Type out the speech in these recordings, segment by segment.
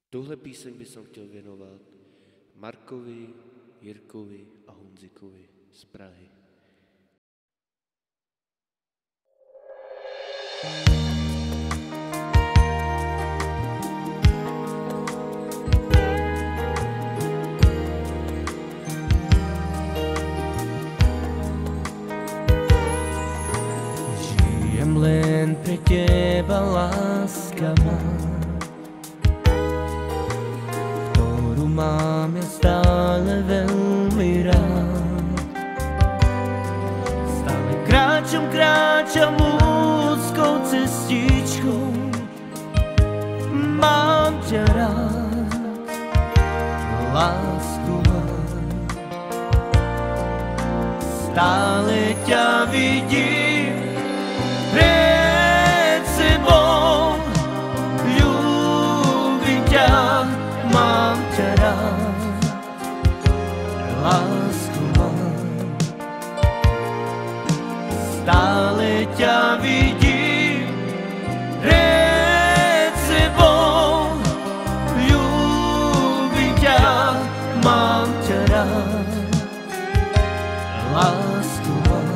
Tuhle píseň by som chtěl věnovat Markovi, Jirkovi a Honzikovi z Prahy. Žijem len pre teba, láska má, ktorú mám ja stále veľmi rád. Stále kráčam úzkou cestičkou, mám ťa rád, lásku mám. Stále ťa vidím pred sebou, ľúbim ťa, mám ťa rád, lásku mám. Stále ťa vidím pred sebou, ľúbim ťa, mám ťa rád, lásku mám.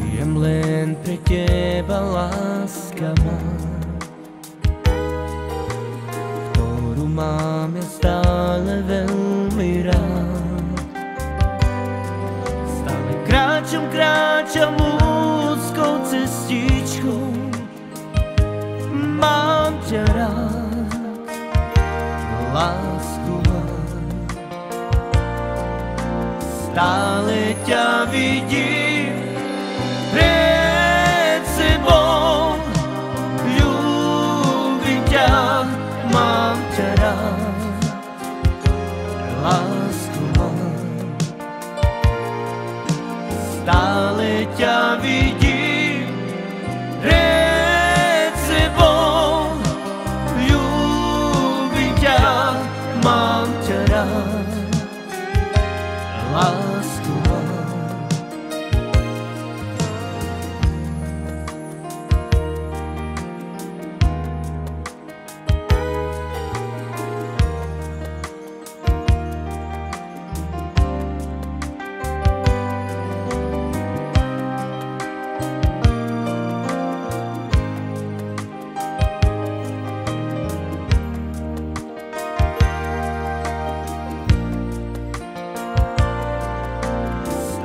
Žijem len pre teba, láska má, ktorú mám ja stále veľmi rád. Stále kráčam úzkou cestičkou, mám ťa rád, lásku mám. Stále ťa vidím pred sebou, ľúbim ťa, mám ťa rád, lásku mám. Stále ťa vidím pred sebou, ľúbim ťa, mám ťa rád, lásku mám.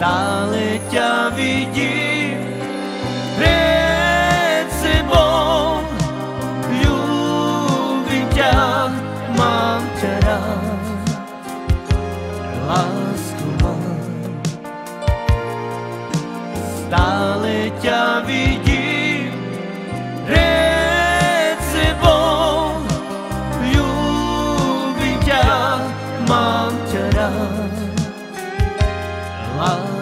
Stále ťa vidím pred sebou, ľúbim ťa, mám ťa rád, lásku mám. Stále ťa vidím pred sebou, ľúbim ťa, mám ťa rád, lásku mám.